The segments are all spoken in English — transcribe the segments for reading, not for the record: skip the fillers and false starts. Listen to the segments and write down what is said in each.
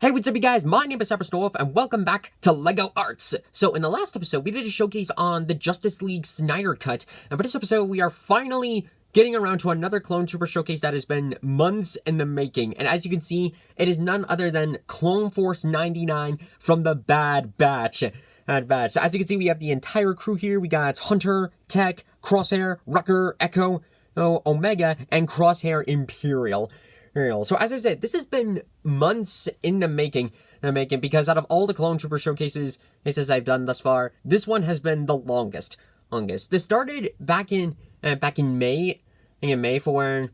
Hey, what's up you guys? My name is Cyberstorf and welcome back to LEGO Arts. So in the last episode, we did a showcase on the Justice League Snyder Cut. And for this episode, we are finally getting around to another Clone Trooper showcase that has been months in the making. And as you can see, it is none other than Clone Force 99 from the Bad Batch. So as you can see, we have the entire crew here. We got Hunter, Tech, Crosshair, Wrecker, Echo, Omega, and Crosshair Imperial. So as I said, this has been months in the making, because out of all the Clone Trooper showcases I've done thus far, this one has been the longest. This started back in May, for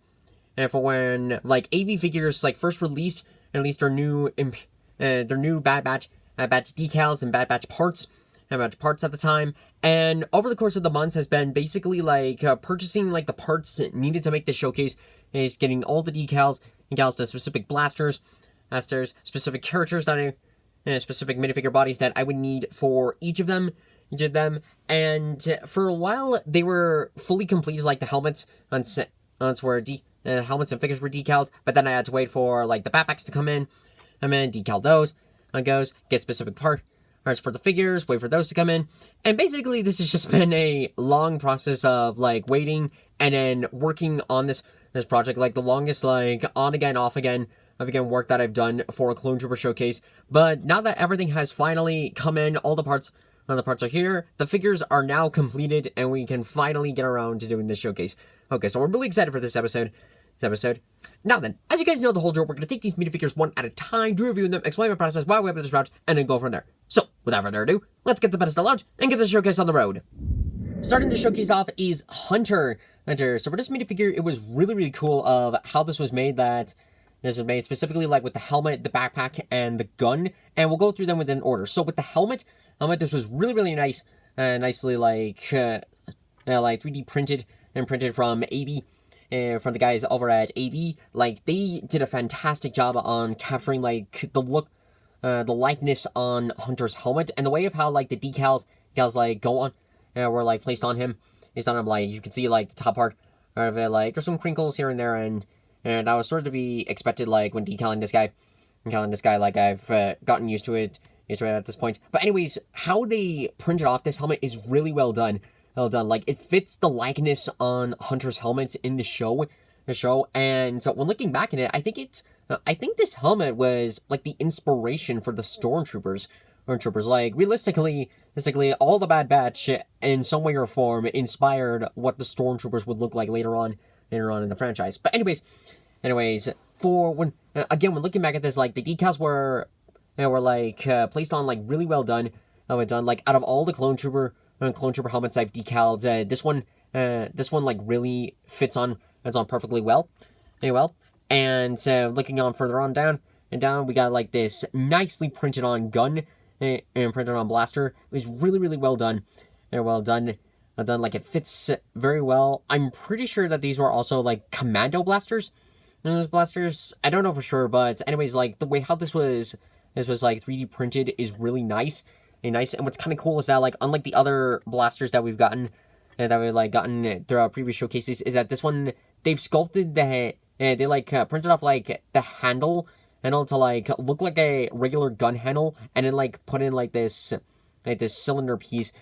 when like AV Figures like first released their new Bad Batch decals and Bad Batch parts. At the time, and over the course of the months has been basically like purchasing like the parts needed to make the showcase, is getting all the decals to specific blasters, specific characters specific minifigure bodies that I would need for each of them, and for a while they were fully complete, like the helmets helmets and figures were decaled, but then I had to wait for like the backpacks to come in, and then decal those, get specific parts for the figures, wait for those to come in, and basically this has just been a long process of like waiting and then working on this project, like the longest like on again off again work that I've done for a Clone Trooper showcase. But now that everything has finally come in, all the parts are here, the figures are now completed, and we can finally get around to doing this showcase. Okay, so we're really excited for this episode. Now then, as you guys know the whole drill, we're going to take these minifigures one at a time, do review them, explain my process, why we have this route, and then go from there. So, without further ado, let's get the pedestal out and get the showcase on the road. Starting the showcase off is Hunter. So for this minifigure, it was really cool of how this was made, specifically like with the helmet, the backpack, and the gun, and we'll go through them within order. So with the helmet, this was really nice, nicely like 3D printed from AV. From the guys over at AV, like they did a fantastic job on capturing like the look, the likeness on Hunter's helmet, and the way of how like the decals like go on, were like placed on him. Like you can see like the top part of it, like there's some crinkles here and there, and that was sort of to be expected, like when decaling this guy, like I've gotten used to it at this point. But anyways, how they printed off this helmet is really well done. Like it fits the likeness on Hunter's helmet in the show, and so when looking back at it, I think this helmet was like the inspiration for the Stormtroopers. Like realistically, all the Bad Batch in some way or form inspired what the Stormtroopers would look like later on in the franchise. But anyways, for when looking back at this, like the decals were like placed on like really well done. Like out of all the Clone Trooper helmets I've decaled, this one like really fits on perfectly well. And looking on further on down, we got like this nicely printed on gun and printed on blaster. It was really well done. Like it fits very well. I'm pretty sure that these were also like commando blasters. And those blasters, I don't know for sure, but anyways, like the way how this was like 3D printed is really nice. And what's kind of cool is that like unlike the other blasters that we've gotten through our previous showcases, is that this one they've sculpted they printed off like the handle to like look like a regular gun handle, and then like put in like this cylinder piece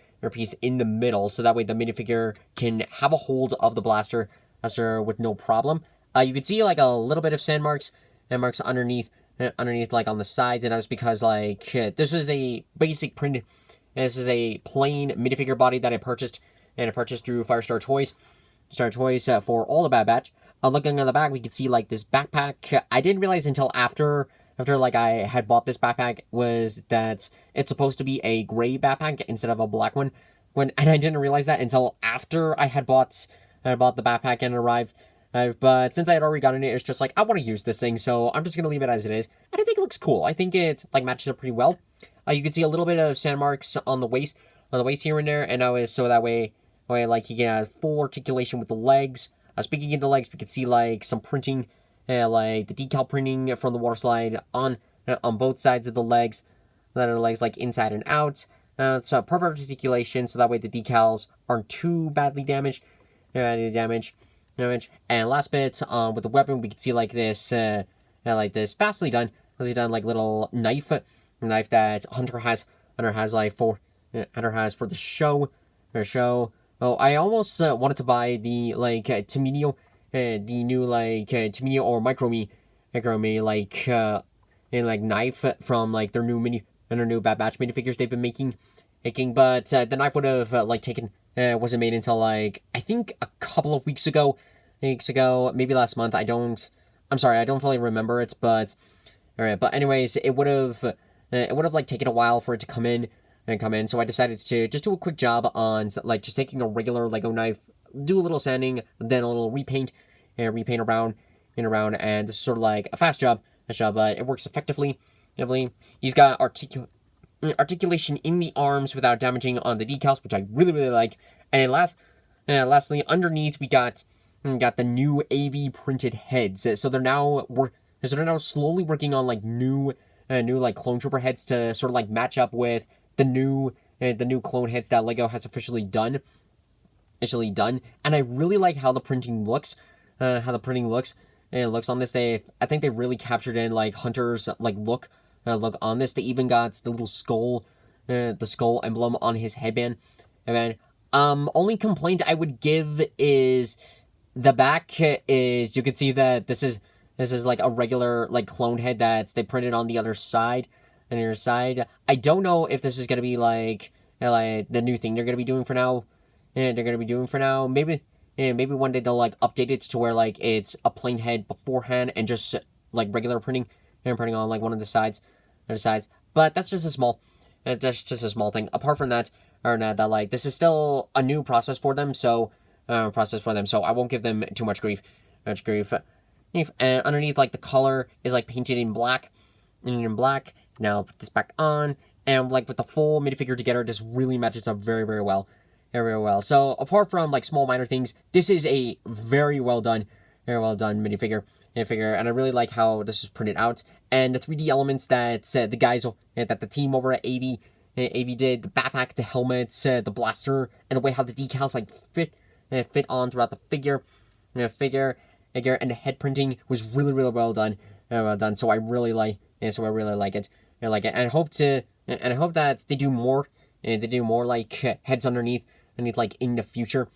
in the middle, so that way the minifigure can have a hold of the blaster with no problem. You can see like a little bit of sand marks underneath like on the sides, and that was because like this was a basic print. This is a plain minifigure body that I purchased through Firestar Toys. For all the Bad Batch. Looking on the back, we can see like this backpack. I didn't realize until after like I had bought this backpack was that it's supposed to be a gray backpack instead of a black one. And I didn't realize that until after I had bought the backpack and it arrived. But since I had already gotten it, it's just like I want to use this thing, so I'm just gonna leave it as it is. And I think it looks cool. I think it like matches up pretty well. You can see a little bit of sand marks on the waist here and there, and I was so that way like you can have full articulation with the legs. Speaking of the legs, we can see like some printing, like the decal printing from the water slide on both sides of the legs, like inside and out. It's a perfect articulation, so that way the decals aren't too badly damaged. And last bit, with the weapon, we can see like this fastly done like little knife that Hunter has like for Hunter has for the show. Oh, I almost wanted to buy the like Tomino, the new like Tomino or Micro Me like and like knife from like their new Bad Batch minifigures they've been making, but the knife would have like taken wasn't made until like I think a couple of weeks ago, maybe last month. I'm sorry, I don't fully remember it, but all right. But anyways, it would have like taken a while for it to come in. So I decided to just do a quick job on like just taking a regular Lego knife, do a little sanding, then a little repaint, and repaint around and around, and this is sort of like a fast job, but it works effectively. He's got articulation in the arms without damaging on the decals, which I really like. And lastly, underneath we got the new AV printed heads. So they're now slowly working on like new like clone trooper heads to sort of like match up with the new clone heads that Lego has officially done. And I really like how the printing looks. And it looks on this. I think they really captured in like Hunter's like look on this. They even got the little skull, the skull emblem on his headband. Only complaint I would give is the back is you can see that this is like a regular like clone head that they printed on the other side. I don't know if this is gonna be like the new thing they're gonna be doing for now. Maybe one day they'll like update it to where like it's a plain head beforehand and just like regular printing on like one of the sides. But that's just a small thing. Apart from that, like this is still a new process for them, so I won't give them too much grief. And underneath, like the color is like painted in black. Now I'll put this back on, and like with the full minifigure together, this really matches up very well. So apart from like small minor things, this is a very well done minifigure, and I really like how this is printed out, and the 3D elements that that the team over at AV did, the backpack, the helmets, the blaster, and the way how the decals like fit on throughout the figure, and the head printing was really well done. So I really like it. And I hope that they do more. Like heads underneath like in the future.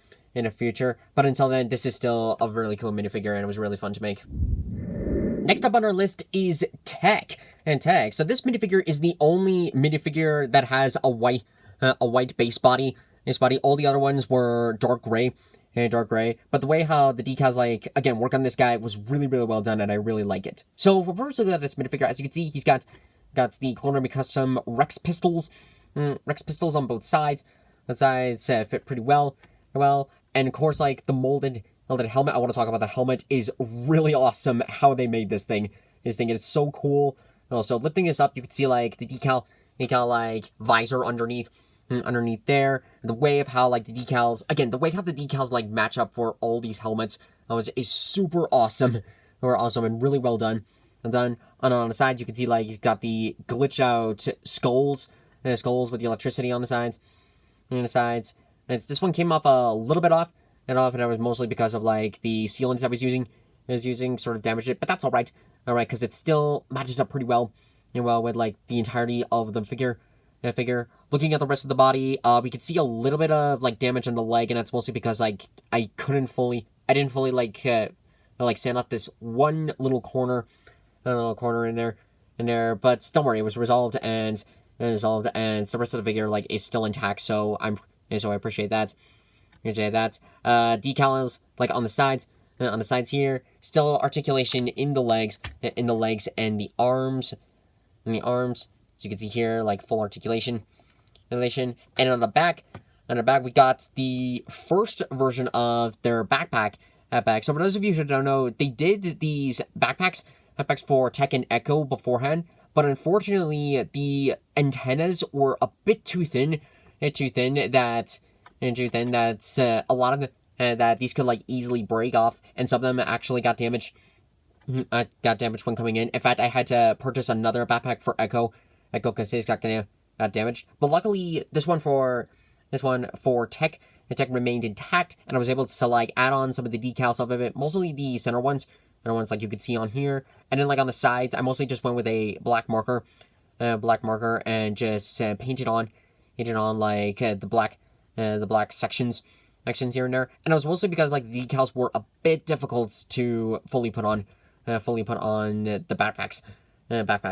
But until then, this is still a really cool minifigure, and it was really fun to make. Next up on our list is Tech. So this minifigure is the only minifigure that has a white base body. All the other ones were dark gray. But the way how the decals like again work on this guy was really well done, and I really like it. So for first look at this minifigure, as you can see, he's got the Clone Army Custom Rex pistols on both sides. The sides fit pretty well, and of course like the molded helmet. I want to talk about the helmet. Is really awesome how they made this thing. Is so cool. Also lifting this up, you can see like the decal like visor underneath there. The way of how like the decals like match up for all these helmets is super awesome. And really well done. And on the sides you can see like he's got the glitched out skulls with the electricity on the sides. And this one came off a little bit off, and it was mostly because of like the sealants I was using sort of damaged it, but that's all right, because it still matches up pretty well with like the entirety of the figure. Looking at the rest of the body, we could see a little bit of like damage on the leg, and that's mostly because like I didn't fully like sand off this one little corner in there. But don't worry, it was resolved, and the rest of the figure like is still intact. So I appreciate that. Decals like on the sides here, still articulation in the legs and the arms. So you can see here, like full articulation. And on the back, we got the first version of their backpack. So for those of you who don't know, they did these backpacks for Tech and Echo beforehand, but unfortunately the antennas were a bit too thin. That a lot of them that these could like easily break off, and some of them actually got damaged. Got damaged when coming in. In fact, I had to purchase another backpack for Echo because his got damaged. But luckily, this one for Tech, the Tech remained intact, and I was able to like add on some of the decals of it, mostly the center ones, other ones like you could see on here. And then like on the sides, I mostly just went with a black marker, and just painted on like the black sections here and there. And it was mostly because like the decals were a bit difficult to fully put on the backpacks.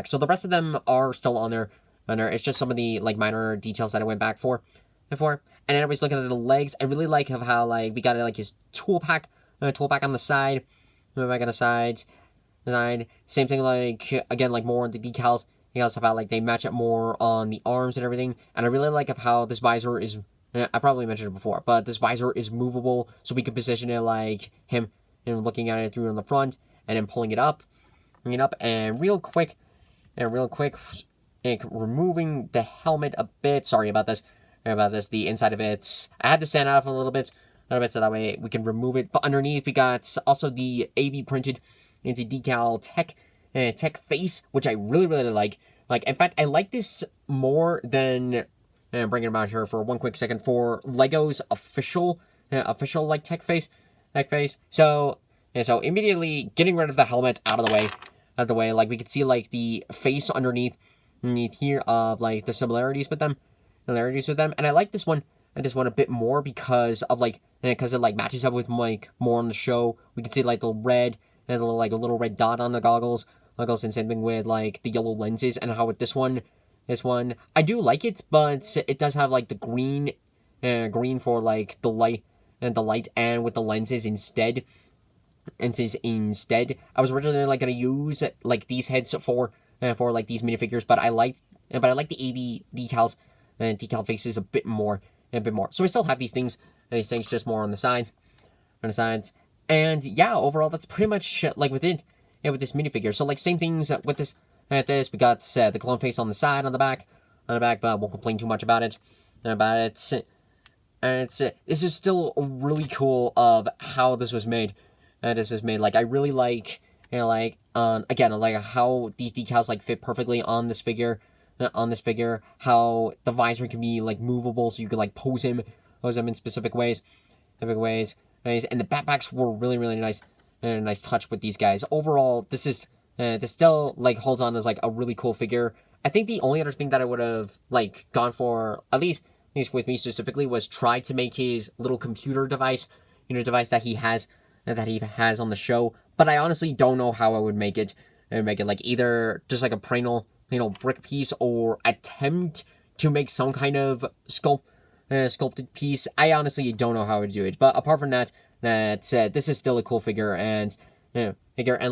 So the rest of them are still on there. It's just some of the like minor details that I went back for before. And then I was looking at the legs. I really like of how like we got like his tool pack on the side, back on the sides. Same thing like again like more on the decals. About like they match up more on the arms and everything. And I really like of how this visor is. I probably mentioned it before, but this visor is movable, so we can position it like him, looking at it through on the front, and then pulling it up, and real quick, removing the helmet a bit. Sorry about this. The inside of it, I had to sand off a little bit, so that way we can remove it. But underneath, we got also the AV printed into decal tech face, which I really like. Like, in fact, I like this more than. And bringing them out here for one quick second for Lego's official like tech face. So immediately getting rid of the helmet out of the way. Like we could see like the face underneath here of like the similarities with them, and I like this one. A bit more because of like it like matches up with like more on the show. We can see like the red and a little red dot on the goggles, and same thing with like the yellow lenses, and how with this one, I do like it, but it does have like the green for like the light, and with the lenses instead. I was originally like gonna use like these heads for like these minifigures, but I like the AV decals and decal faces a bit more. So I still have these things just more on the sides, and yeah, overall that's pretty much like with this minifigure. So like same things with this. At this, we got the clone face on the side, on the back, but I won't complain too much about it. This is still really cool of how this was made. Like I really like, again, like how these decals like fit perfectly on this figure. How the visor can be like movable, so you can like pose him in specific ways. And the backpacks were really nice. And a nice touch with these guys. Overall, this still like holds on as like a really cool figure. I think the only other thing that I would have like gone for, at least with me specifically, was try to make his little computer device, that he has on the show. But I honestly don't know how I would make it. Like either just like a plain brick piece, or attempt to make some kind of sculpted piece. I honestly don't know how I would do it. But apart from that, this is still a cool figure, and and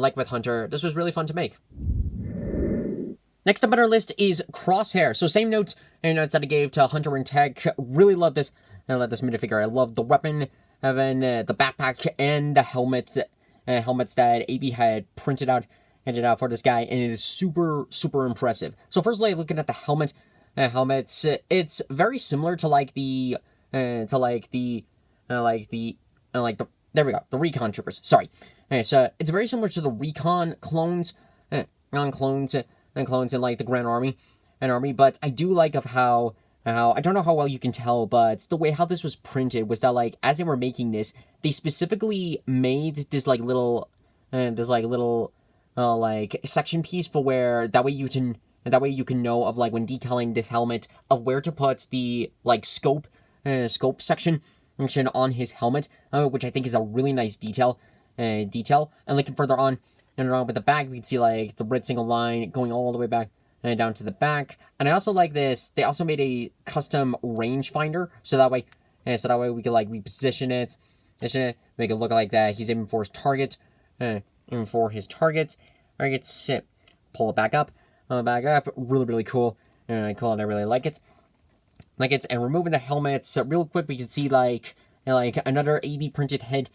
like with Hunter, this was really fun to make. Next up on our list is Crosshair. So same notes that I gave to Hunter and Tech. Really love this. I love this minifigure. I love the weapon, and then the backpack and the helmets that AB had printed out for this guy, and it is super impressive. So firstly, looking at the helmets, it's very similar to like the there we go, the Recon Troopers. Sorry. So it's very similar to the Recon clones, clones in like the Grand Army, but I do like of how I don't know how well you can tell, but the way how this was printed was that like as they were making this, they specifically made this little section piece for where that way you can know of like when decaling this helmet of where to put the like scope section on his helmet, which I think is a really nice detail. And looking further on and around with the back, we can see like the red single line going all the way back and down to the back. And I also like this. They also made a custom rangefinder, so that way we can like reposition it, make it look like that he's aiming for his target, sit, pull it back up, really cool, and I really like it. And removing the helmets real quick, we can see like another AV printed head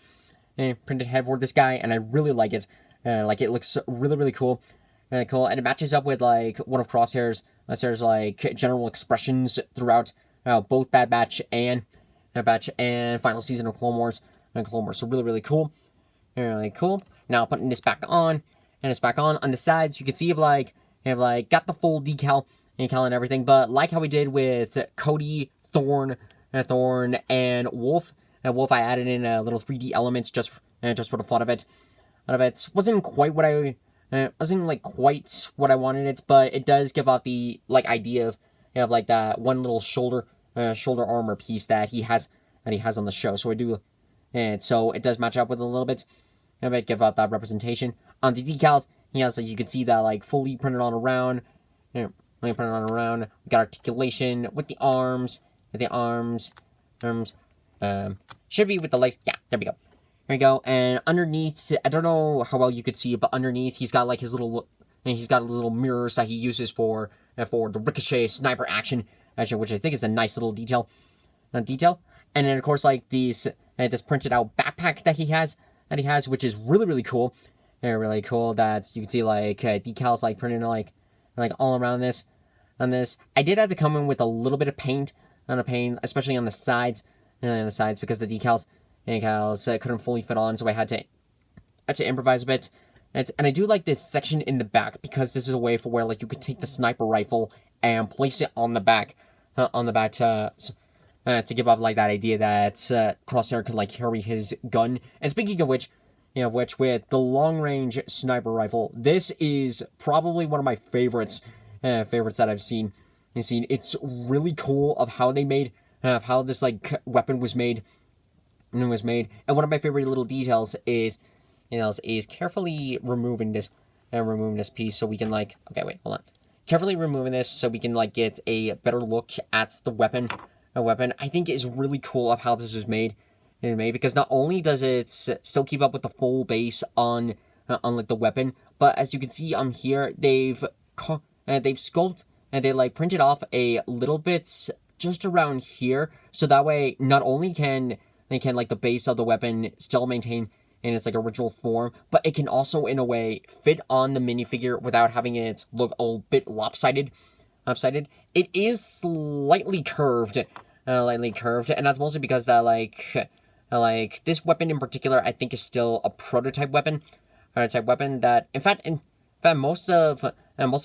for this guy, and I really like it. It looks really cool, and it matches up with like one of Crosshair's like general expressions throughout both Bad Batch and final season of Clone Wars. So really cool, Now putting this back on, on the sides, you can see got the full decal and everything, but like how we did with Cody, Thorn, and Wolf. Wolf, I added in a little 3D elements just for the fun of it. out of it. Wasn't like quite what I wanted it, but it does give off the like idea of like that one little shoulder armor piece that he has on the show. So I do, and so it does match up with it a little bit. And I give out that representation on the decals. Like you can see that like fully printed on around. We got articulation with the arms. Should be with the legs. Yeah, there we go. There we go. And underneath, I don't know how well you could see, but underneath he's got like his little, he's got little mirrors that he uses for the ricochet sniper action, which I think is a nice little detail. And then of course like this printed out backpack that he has, which is really really cool. Really cool. That you can see like decals like printed like all around this. On this, I did have to come in with a little bit of paint, especially on the sides, because the decals couldn't fully fit on, so I had to improvise a bit. And I do like this section in the back because this is a way for where like you could take the sniper rifle and place it on the back, to give off like that idea that Crosshair could like carry his gun. And speaking of which, with the long range sniper rifle, this is probably one of my favorites that I've seen. It's really cool of how they made, how this like weapon was made. And one of my favorite little details is carefully removing this piece so we can like, okay, wait, hold on. Carefully removing this so we can like get a better look at the weapon. I think is really cool of how this was made. Because not only does it still keep up with the full base on like the weapon, but as you can see on here, they've sculpted and they like printed off a little bit just around here, so that way not only can like the base of the weapon still maintain in its like original form, but it can also in a way fit on the minifigure without having it look a little bit lopsided. It is slightly curved, and that's mostly because that like this weapon in particular I think is still a prototype weapon. That in fact most of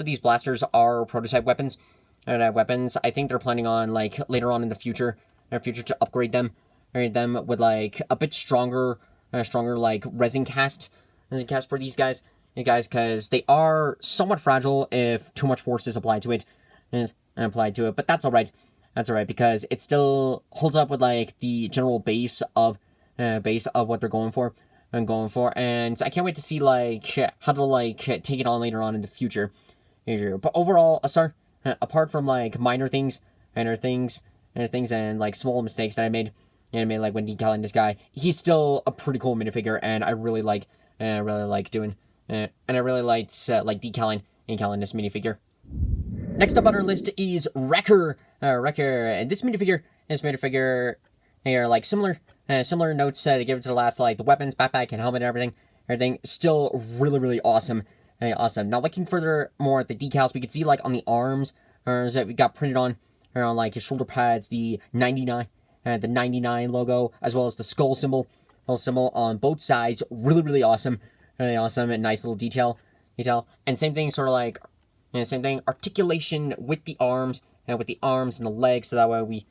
these blasters are prototype weapons. I think they're planning on like later on in the future to upgrade them with like a bit stronger like resin cast for these guys, because they are somewhat fragile if too much force is applied to it, but that's all right. Because it still holds up with like the general base of what they're going for. And I can't wait to see like how to like take it on later on in the future. But overall, apart from like minor things and like small mistakes that I made like when decaling this guy, he's still a pretty cool minifigure, and I really like doing, and I really liked like decaling this minifigure. Next up on our list is Wrecker, and this minifigure they are like similar notes they give it to the last, like the weapons, backpack, and helmet, and everything still really really awesome. Now looking further more at the decals, we can see like on the arms that we got printed on like his shoulder pads, the 99 logo, as well as the skull symbol on both sides. Really really awesome, and nice little detail. And same thing, sort of like, articulation with the arms and the legs, so that way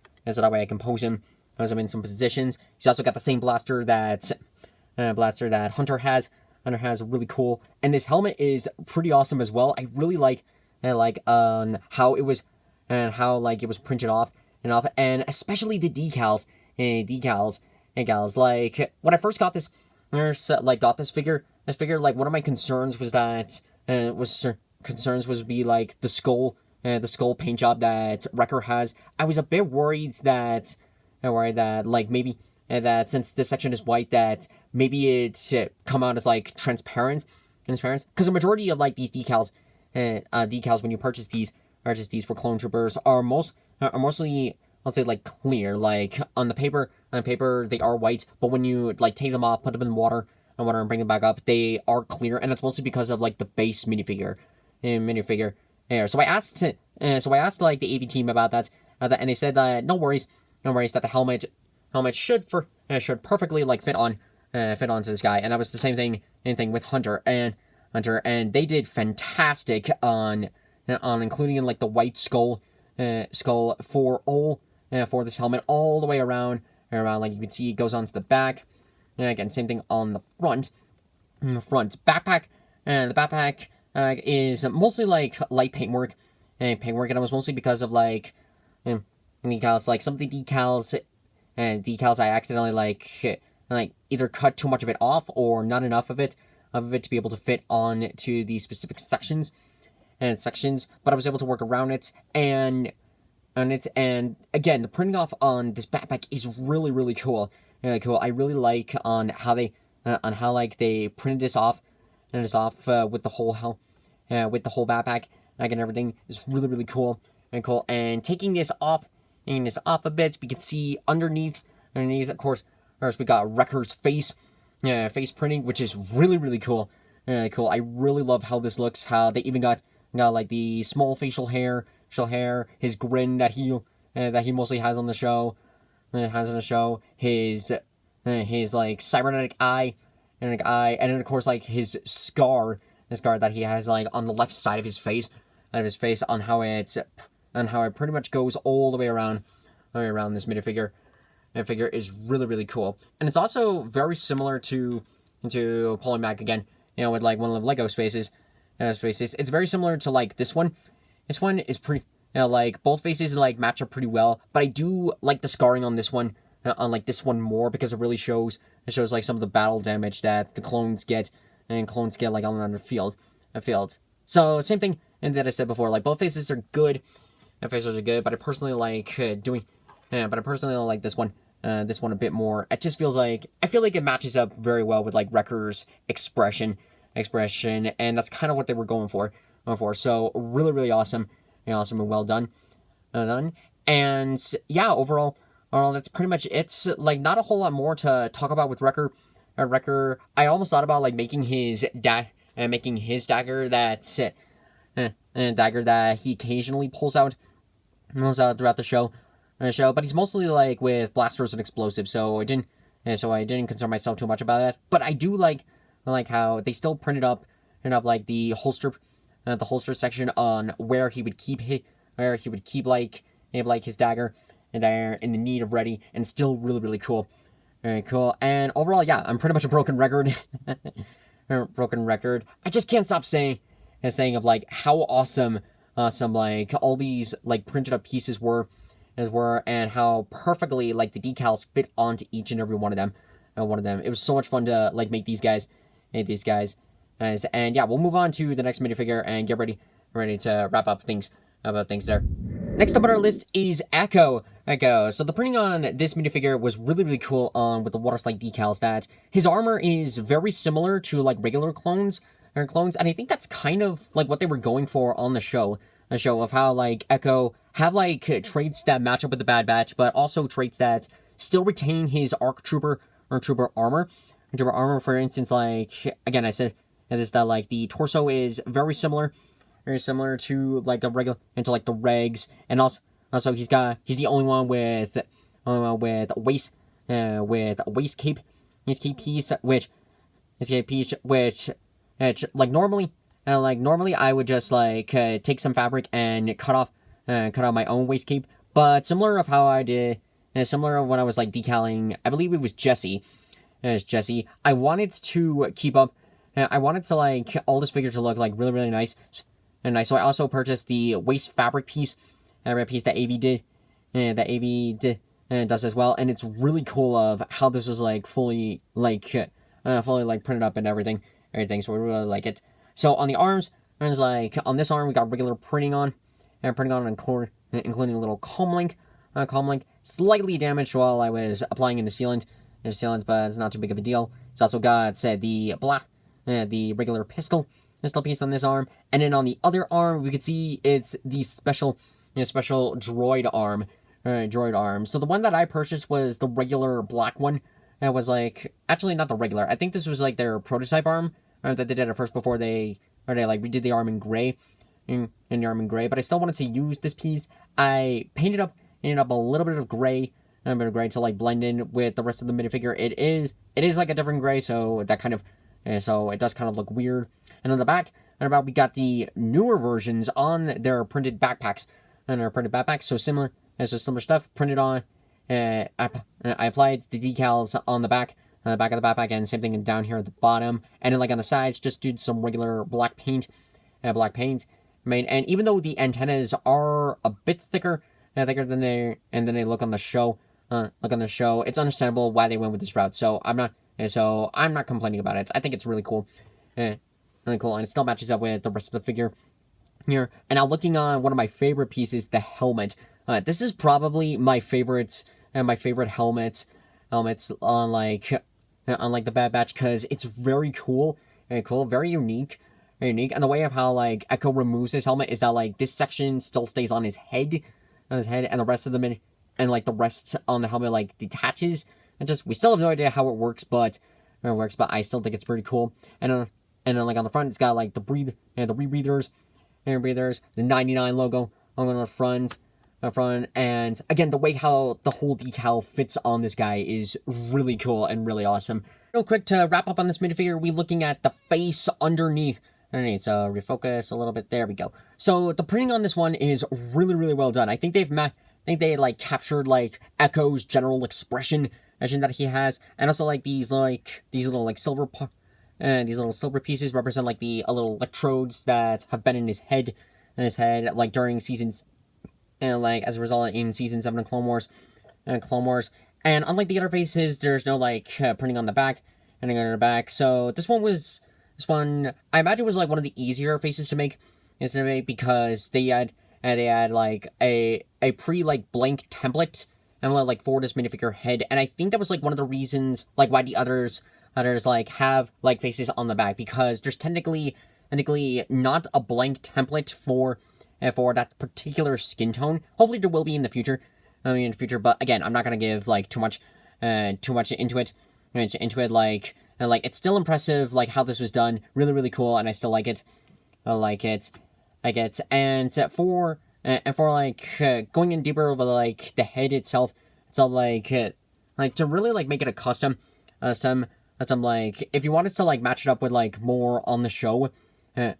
I can pose him in some positions. He's also got the same blaster that Hunter has. Really cool, and this helmet is pretty awesome as well. I really like how it was printed off, and especially the decals. Like when I first got this figure, like one of my concerns was that was be like the skull paint job that Wrecker has. I was a bit worried that like maybe that since this section is white, that maybe it come out as like transparent, because the majority of like these decals when you purchase these for clone troopers are mostly, I'll say, like clear. Like on the paper they are white, but when you like take them off, put them in water and bring them back up, they are clear, and it's mostly because of like the base minifigure. So I asked like the AV team about that, and they said that no worries, that the helmet should perfectly like fit onto this guy. And that was the same thing with Hunter, and they did fantastic on including in like the white skull for this helmet all the way around. Like you can see, it goes onto the back. And again, same thing on the front. front backpack. And the backpack is mostly like light paintwork, and it was mostly because of like decals, like some of the decals I accidentally like either cut too much of it off or not enough of it to be able to fit on to the specific sections, but I was able to work around it. And again, the printing off on this backpack is really cool. Really cool. I really like on how they printed this off with the whole backpack, like, and everything is really cool and cool. And taking this off a bit, we can see underneath, of course, we got Wrecker's face printing, which is really cool. Cool. I really love how this looks. How they even got like the small facial hair, his grin that he mostly has on the show, his like cybernetic eye, and then of course like his scar that he has like on the left side of his face, on how it pretty much goes all the way around this minifigure. The figure is really cool, and it's also very similar to pulling back again, with like one of the Lego faces. It's very similar to like this one. This one is pretty, like both faces like match up pretty well, but I do like the scarring on this one, more, because it really shows like some of the battle damage that the clones get, like on the field. So same thing that I said before, like both faces are good. But I personally like like this one. This one a bit more. It just feels like, I feel like it matches up very well with like Wrecker's expression, and that's kind of what they were going for. So really awesome, and well done, And yeah, overall, that's pretty much it. Like not a whole lot more to talk about with Wrecker. I almost thought about like making his dagger that's dagger that he occasionally pulls out throughout the show. But he's mostly like with blasters and explosives, so I didn't concern myself too much about that. But I do like how they still printed up like the holster section on where he would keep like his dagger, and in the need of ready, and still really cool. Very cool. And overall, yeah, I'm pretty much a broken record. I just can't stop saying of like how awesome like all these like printed up pieces were, and how perfectly like the decals fit onto each and every one of them. It was so much fun to like make these guys. And yeah, we'll move on to the next minifigure and get ready to wrap up things there. Next up on our list is Echo. So the printing on this minifigure was really cool with the water slide decals. That his armor is very similar to like regular clones, and I think that's kind of like what they were going for on the show. A show of how like Echo have like traits that match up with the Bad Batch, but also traits that still retain his ARC Trooper or Trooper armor. For instance, like again, I said this, that like the torso is very similar to like a regular, into like the regs, and also he's the only one with a waist cape, piece, which like normally I would just like take some fabric and cut off my own waist cape. But similar of how I did, similar of when I was like decaling, I believe it was Jesse. I wanted to keep up. I wanted to like all this figure to look like really nice. So I also purchased the waist fabric piece that AV did. Does as well, and it's really cool of how this is like fully printed up and everything. So we really like it. So on the arms, like on this arm, we got regular printing on, including a little comb link, slightly damaged while I was applying in the sealant, but it's not too big of a deal. It's also got the regular pistol piece on this arm, and then on the other arm, we could see it's the special droid arm. So the one that I purchased was the regular black one. It was like, actually not the regular. I think this was like their prototype arm that they did at first before they like redid the arm in gray, But I still wanted to use this piece. I painted up a little bit of gray, to like blend in with the rest of the minifigure. It is like a different gray, so that kind of, so it does kind of look weird. And on the back, we got the newer versions on their printed backpacks, So similar stuff printed on. I applied the decals on the back on the back of the backpack, and same thing down here at the bottom. And then like on the sides, just do some regular black paint. And even though the antennas are a bit thicker than they look on the show, it's understandable why they went with this route. So I'm not complaining about it. I think it's really cool. Really cool, and it still matches up with the rest of the figure here. And now looking on one of my favorite pieces, the helmet. This is probably my favorite helmets on like the Bad Batch, because it's very cool, very unique. And the way of how like Echo removes his helmet is that like this section still stays on his head, and the rest of the the rest on the helmet like detaches. And just we still have no idea how it works, but I still think it's pretty cool. And then like on the front, it's got like the rebreathers, the 99 logo on the front, and again the way how the whole decal fits on this guy is really cool and really awesome. Real quick to wrap up on this minifigure, we're looking at the face underneath. So refocus a little bit. There we go. So the printing on this one is really, really well done. I think they like captured like Echo's general expression that he has, and also like these little silver pieces represent like the little electrodes that have been in his head, like during seasons, and like as a result in season 7 of Clone Wars. And unlike the other faces, there's no like printing on the back, So this one I imagine was like one of the easier faces to make, because they had like a pre like blank template and like for this minifigure head, and I think that was like one of the reasons like why the others like have like faces on the back, because there's technically not a blank template for that particular skin tone. Hopefully there will be in the future. But again, I'm not gonna give like too much into it. Like it's still impressive like how this was done. Really, really cool, and I still like it. And for going in deeper with like the head itself, it's all like to really like make it a custom. Like if you wanted to like match it up with like more on the show, I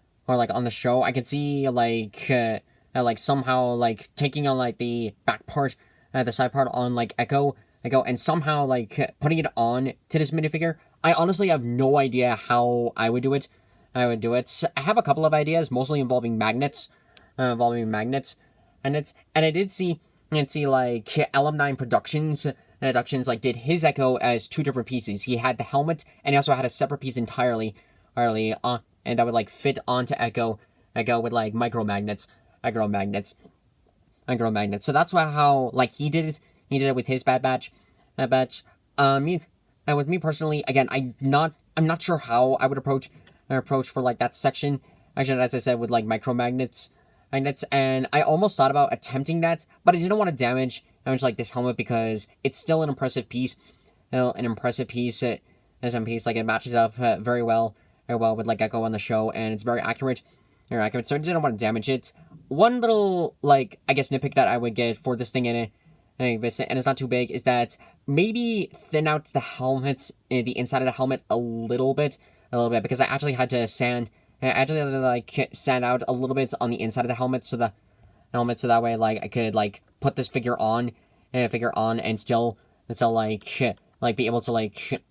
could see like somehow like taking on like the back part, the side part on like Echo, and somehow like putting it on to this minifigure. I honestly have no idea how I would do it. I have a couple of ideas, mostly involving magnets, and I did see like LM9 Productions like did his Echo as two different pieces. He had the helmet, and he also had a separate piece entirely, and that would like fit onto Echo with like micromagnets. So that's how like he did it. He did it with his Bad Batch. With me personally, again, I'm not sure how I would approach for like that section. Actually, as I said, with like micromagnets, and I almost thought about attempting that, but I didn't want to damage like this helmet, because it's still an impressive piece. Like it matches up very well with like Echo on the show, and it's very accurate. So I didn't want to damage it. One little like I guess nitpick that I would get for this thing in it, and it's not too big, is that maybe thin out the helmets, the inside of the helmet a little bit, because I actually had to sand out a little bit on the inside of the helmet, so that way like I could like put this figure on and still like be able to like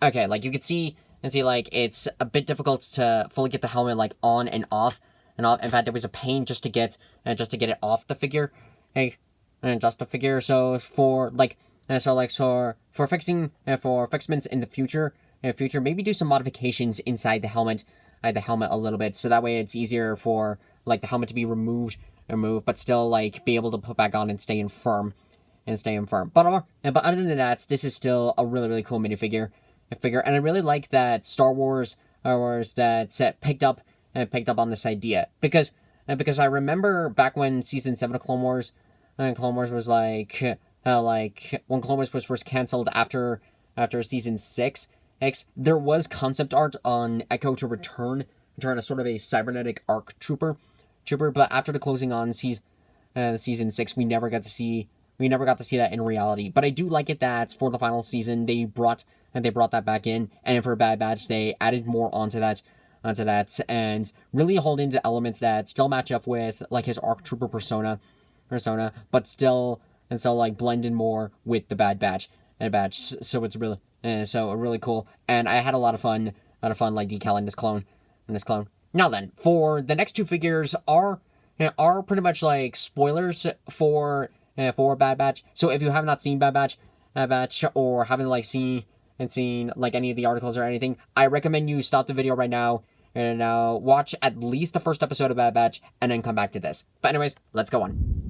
like you could see like it's a bit difficult to fully get the helmet like on and off. In fact, it was a pain just to get it off the figure. So for fixments in the future, maybe do some modifications inside the helmet a little bit, so that way it's easier for like the helmet to be removed, but still like be able to put back on and stay in firm. But other than that, this is still a really, really cool minifigure. And I really like that Star Wars that picked up on this idea, because I remember back when season 7 of Clone Wars was like when Clone Wars was first canceled after season 6, there was concept art on Echo to return as sort of a cybernetic ARC trooper, but after the closing on season 6, we never got to see that in reality. But I do like it that for the final season they brought that back in, and for Bad Batch they added more onto that, and really hold into elements that still match up with like his ARC trooper persona, but still like blend in more with the Bad Batch. So it's really So really cool, and I had a lot of fun like decaling this clone. Now then, for the next two figures are pretty much like spoilers for Bad Batch. So if you have not seen Bad Batch, or haven't like seen like any of the articles or anything, I recommend you stop the video right now and watch at least the first episode of Bad Batch and then come back to this. But anyways, let's go on.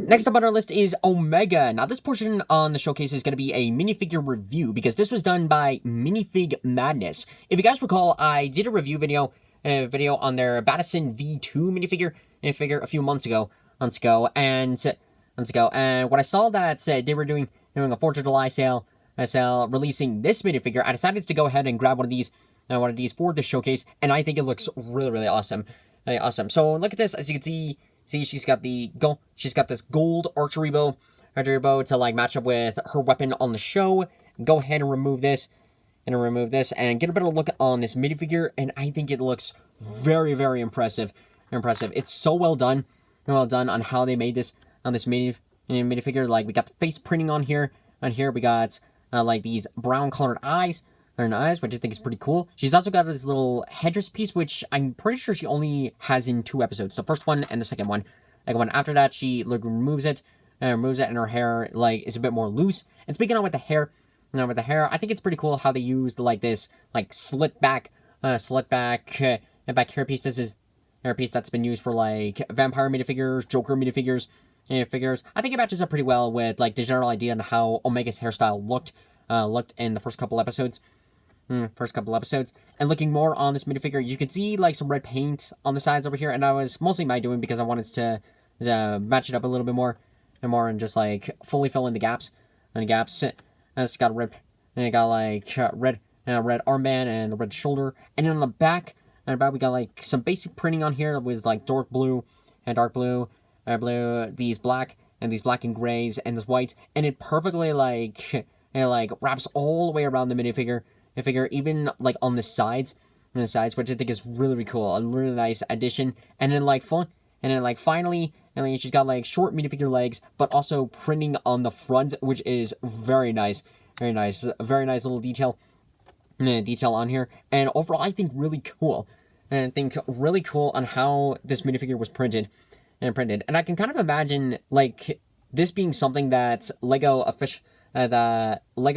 Next up on our list is Omega. Now, this portion on the showcase is going to be a minifigure review because this was done by Minifig Madness. If you guys recall, I did a review video on their Battison V2 minifigure a few months ago, and when I saw that they were doing a 4th of July sale, releasing this minifigure, I decided to go ahead and grab one of these for the showcase, and I think it looks really awesome. So look at this. As you can see she's got this gold archery bow to like match up with her weapon on the show. Go ahead and remove this and get a better look on this minifigure, and I think it looks very impressive. It's so well done on how they made this on this minifigure. Like, we got the face printing on here. We got like these brown colored eyes, which I think is pretty cool. She's also got this little headdress piece, which I'm pretty sure she only has in 2 episodes. The first one and the second one. After that, she like removes it, and her hair like is a bit more loose. And speaking on with the hair, I think it's pretty cool how they used like this like slit back hairpiece. This is hairpiece that's been used for like vampire minifigures, Joker minifigures, figures. I think it matches up pretty well with like the general idea on how Omega's hairstyle looked in the first couple episodes. And looking more on this minifigure, you can see like some red paint on the sides over here, and that was mostly my doing because I wanted to match it up a little bit more and just like fully fill in the gaps. And it's got red, and it got like red armband and the red shoulder, and then on the back we got like some basic printing on here with like dark blue, these black and grays, and this white, and it perfectly like wraps all the way around the minifigure, even like on the sides, which I think is really cool, a really nice addition. And then finally, she's got like short minifigure legs, but also printing on the front, which is very nice, a very nice little detail on here. And overall, I think really cool, on how this minifigure was printed. And I can kind of imagine like this being something that Lego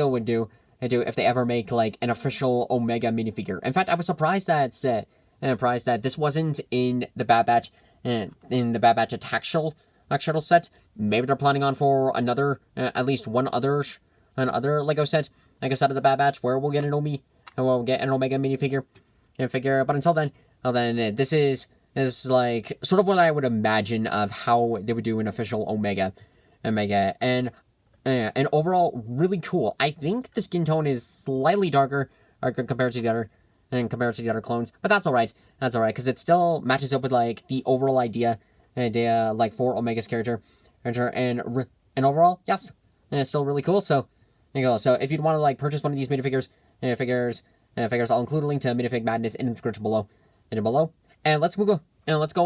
would do if they ever make like an official Omega minifigure. In fact, I was surprised that this wasn't in the Bad Batch attack shuttle set. Maybe they're planning on for another at least one other Lego set of the Bad Batch where we'll get an Omega minifigure. But until then, this is like sort of what I would imagine of how they would do an official Omega, and overall really cool. I think the skin tone is slightly darker compared to the other clones, but that's all right because it still matches up with like the overall idea like for Omega's character, and overall, yes, and it's still really cool. So there you go. So if you'd want to like purchase one of these minifigures, I'll include a link to Minifig Madness in the description below. And let's go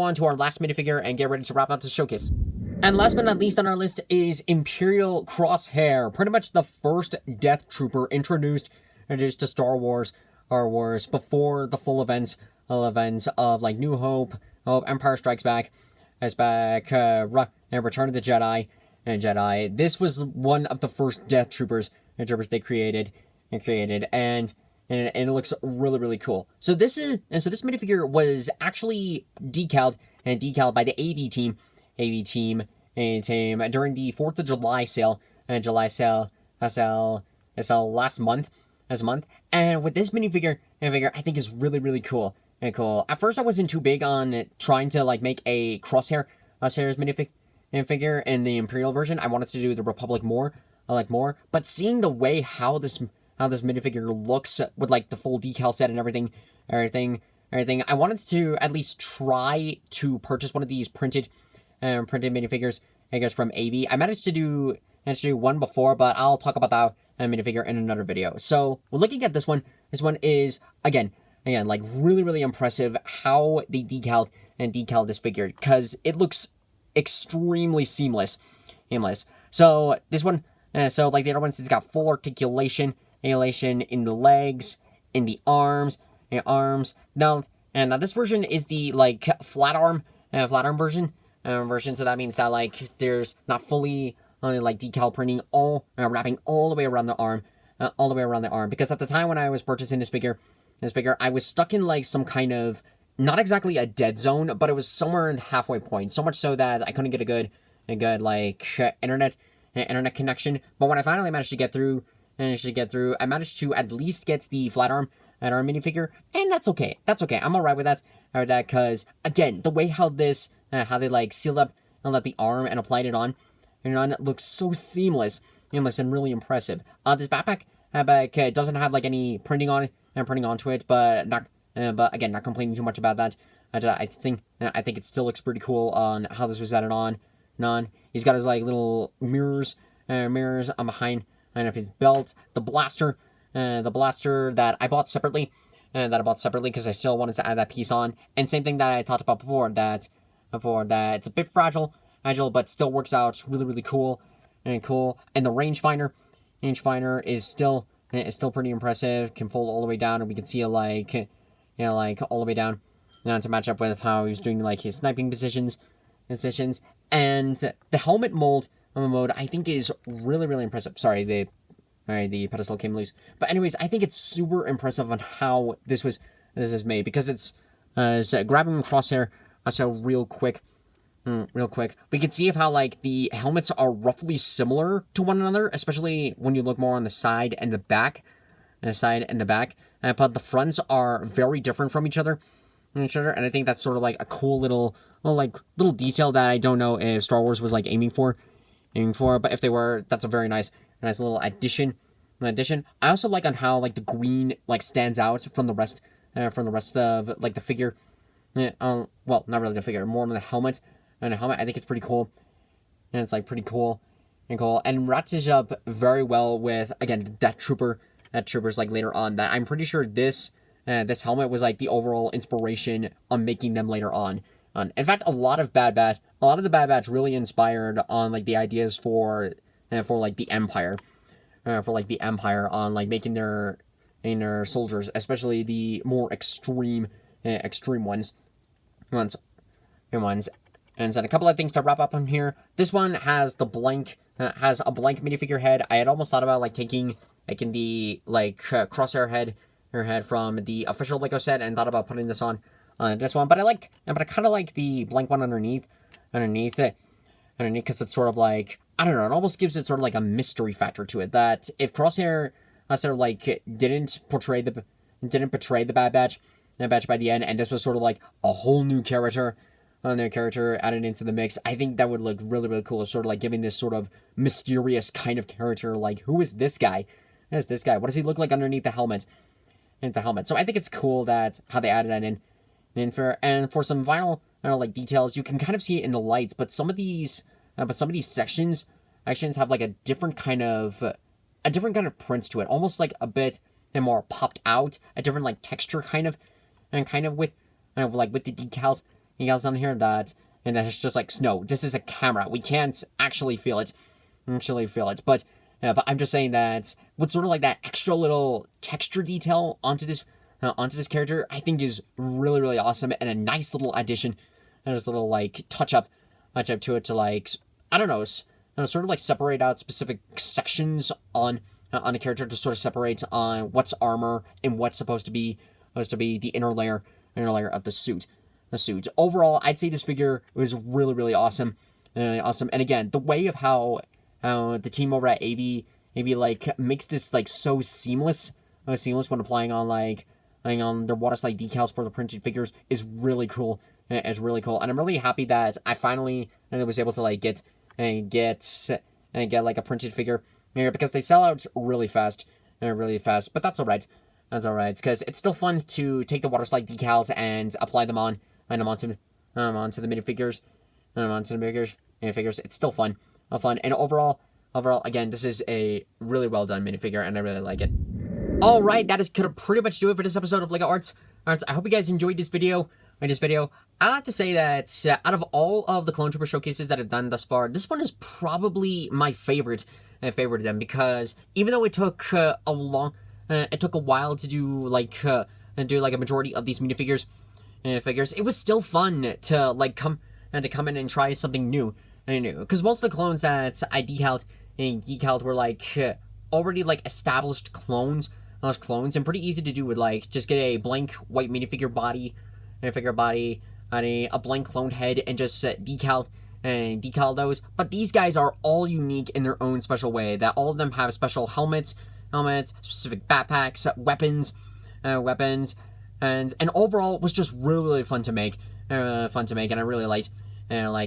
on to our last minifigure and get ready to wrap up the showcase. And last but not least on our list is Imperial Crosshair, pretty much the first Death Trooper introduced to Star Wars before the full events of like New Hope, Empire Strikes Back, and Return of the Jedi. This was one of the first Death Troopers they created, and it looks really cool. So this minifigure was actually decaled by the AV team during the 4th of July sale last month. And with this minifigure, I think is really cool. At first, I wasn't too big on trying to like make a Crosshair's minifigure in the Imperial version. I wanted to do the Republic more, but seeing the way how this minifigure looks with like the full decal set and everything, I wanted to at least try to purchase one of these printed minifigures, I guess, from AV. I managed to do one before, but I'll talk about that minifigure in another video. So we're looking at this one. This one is again like really impressive how they decaled this figure, because it looks extremely seamless. So this one, so like the other ones, it's got full articulation. elation in the legs, in the arms, Now, and this version is the like flat arm version. So that means that like there's not fully like decal printing all wrapping all the way around the arm, Because at the time when I was purchasing this figure, I was stuck in like some kind of not exactly a dead zone, but it was somewhere in halfway point. So much so that I couldn't get a good like internet connection. But when I finally managed to get through, I managed to at least get the flat arm minifigure, and that's okay. I'm alright with that. Because again, the way how this, how they like sealed up and let the arm and applied it on, it looks so seamless, and really impressive. This backpack doesn't have like any printing on it and printing onto it, but again, not complaining too much about that. I think it still looks pretty cool on how this was added on. He's got his like little mirrors on behind of his belt. The blaster that I bought separately, because I still wanted to add that piece on. And same thing that I talked about before, that it's a bit fragile, but still works out really cool. And the rangefinder is still pretty impressive. Can fold all the way down, and we can see it like all the way down, to match up with how he was doing like his sniping positions. And the helmet mode I think is really impressive. Sorry, the pedestal came loose. But anyways, I think it's super impressive on how this was made, because it's grabbing Crosshair real quick. We can see how like the helmets are roughly similar to one another, especially when you look more on the side and the back. But the fronts are very different from each other. And I think that's sort of like a cool little detail that I don't know if Star Wars was like aiming for, but if they were, that's a very nice little addition. I also like on how like the green like stands out from the rest of like the figure. Well, not really the figure, more on the helmet. And the helmet, I think it's pretty cool, and it's like pretty cool, and matches up very well with again that troopers like later on. That I'm pretty sure this helmet was like the overall inspiration on making them later on. In fact, a lot of the Bad Batch really inspired on like the ideas for like the Empire, on like making their soldiers, especially the more extreme ones. And then a couple of things to wrap up on here. This one has a blank minifigure head. I had almost thought about like taking the like Crosshair head from the official Lego set, and thought about putting this on this one. But I kind of like the blank one underneath it, because it's sort of like, I don't know, it almost gives it sort of like a mystery factor to it, that if Crosshair sort of like didn't betray the Bad Batch by the end, and this was sort of like a whole new character added into the mix, I think that would look really cool. Sort of like giving this sort of mysterious kind of character, like, who is this guy? What does he look like underneath the helmet? So I think it's cool that how they added that in. And for some final, like details, you can kind of see it in the lights, but some of these sections have like a different kind of prints to it, almost like a bit more popped out, a different like texture kind of with with the decals on here, that it's just like, no, this is a camera, we can't actually feel it, but I'm just saying that with sort of like that extra little texture detail onto this character, I think is really awesome, and a nice little addition, and this little like touch up to it, to like, I don't know, sort of like separate out specific sections on a character, to sort of separate on what's armor and what's supposed to be the inner layer of the suit. Overall, I'd say this figure was really awesome. And again, the way of how the team over at AV like makes this like so seamless when applying on their water slide decals for the printed figures is really cool. It's really cool, and I'm really happy that I finally was able to like get like a printed figure here, because they sell out really fast. But that's alright. Because it's still fun to take the water slide decals and apply them onto the minifigures. It's still fun. And overall, again, this is a really well done minifigure, and I really like it. Alright, that is gonna pretty much do it for this episode of LEGO Arts. I hope you guys enjoyed this video. in this video. I have to say that out of all of the Clone Trooper showcases that I've done thus far, this one is probably my favorite. Favorite of them, because even though it took it took a while to do like a majority of these minifigures, it was still fun to come in and try something new. Because most of the clones that I decaled were already established clones, and pretty easy to do with just get a blank white minifigure body, and a blank clone head, and just decal those. But these guys are all unique in their own special way. That all of them have special helmets, specific backpacks, weapons, and overall was just really fun to make. And I really liked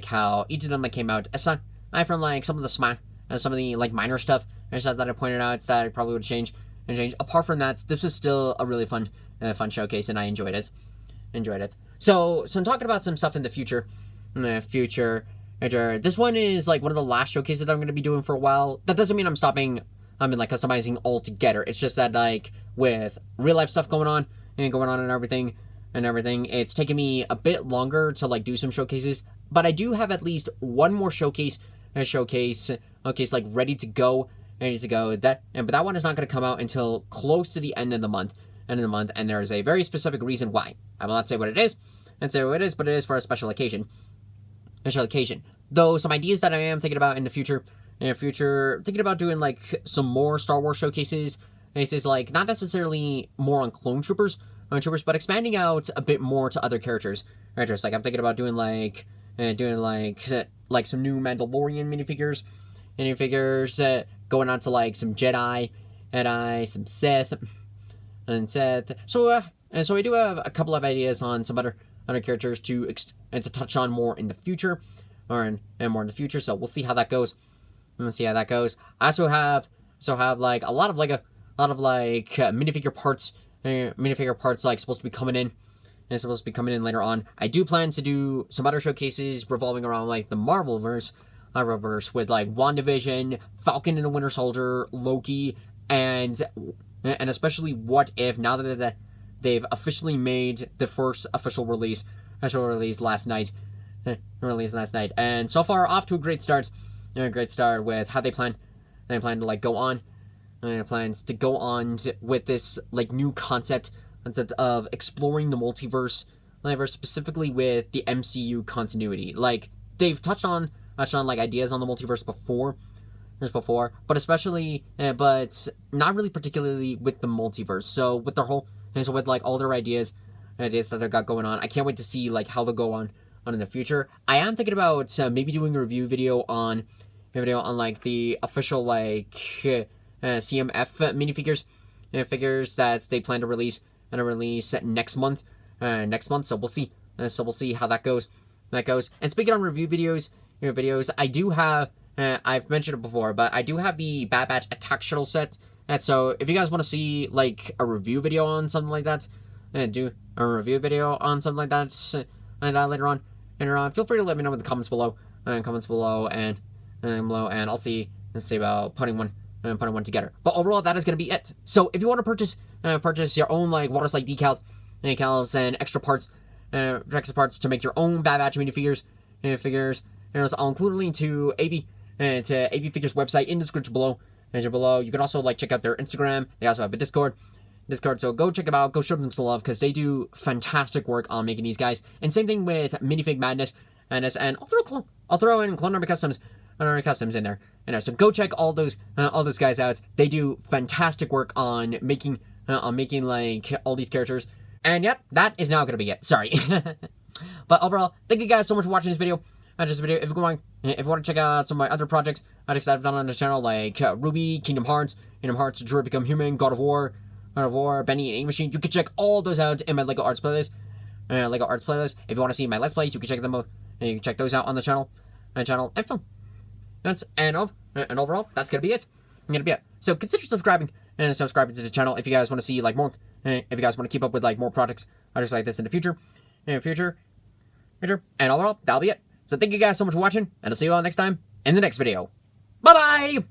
how each of them came out. Aside from some of the minor stuff that I pointed out that I probably would change. Apart from that, this was still a really fun showcase, and I enjoyed it. So I'm talking about some stuff in the future. This one is one of the last showcases that I'm going to be doing for a while. That doesn't mean I'm stopping. Customizing altogether. It's just that with real life stuff going on and everything, it's taking me a bit longer to do some showcases. But I do have at least one more showcase ready to go. But that one is not going to come out until close to the end of the month. And there is a very specific reason why. I will not say what it is. But it is for a special occasion. Though some ideas that I am thinking about in the future, thinking about doing some more Star Wars showcases, not necessarily more on clone troopers, but expanding out a bit more to other characters. I'm thinking about doing some new Mandalorian minifigures, going on to some Jedi, some Sith. So I do have a couple of ideas on some other characters to touch on more in the future, and more in the future. So we'll see how that goes. I also have a lot of minifigure parts supposed to be coming in. And supposed to be coming in later on. I do plan to do some other showcases revolving around the Marvelverse with WandaVision, Falcon and the Winter Soldier, Loki, and especially What If, now that they've officially made the first official release last night. And so far off to a great start. With how they plan to go on. Plans to go on with this new concept of exploring the multiverse, specifically with the MCU continuity. They've touched on ideas on the multiverse before, but especially but not really particularly with the multiverse. So with their whole with all their ideas that they've got going on, I can't wait to see how they'll go on in the future. I am thinking about maybe doing a review video on the official CMF minifigures figures that they plan to release next month. So we'll see. We'll see how that goes. And speaking on review videos, I do have. I've mentioned it before, but I do have the Bad Batch Attack Shuttle set. And so if you guys want to see a review video on something like that, do a review video on something like that, later on, feel free to let me know in the comments below. And I'll see about putting one together. But overall, that is going to be it. So if you want to purchase your own water slide decals and extra parts to make your own Bad Batch minifigures, I'll include a link to AV Figures website in the description below. You can also check out their Instagram. They also have a Discord. So go check them out. Go show them some love, because they do fantastic work on making these guys. And same thing with Minifig Madness. And I'll throw in Clone Army Customs in there. So go check all those guys out. They do fantastic work on making all these characters. And yep, that is now gonna be it. Sorry. But overall, thank you guys so much for watching this video. If you want to check out some of my other projects that I've done on the channel, like Ruby, Kingdom Hearts, Detroit Become Human, God of War, Benny and Ink Machine, you can check all those out in my Lego Arts playlist. If you want to see my Let's Plays, you can check them out. And you can check those out on the channel. And film. And overall, that's gonna be it. So consider subscribing to the channel if you guys want to see more. If you guys want to keep up with more projects just like this in the future. And overall, that'll be it. So thank you guys so much for watching, and I'll see you all next time in the next video. Bye bye.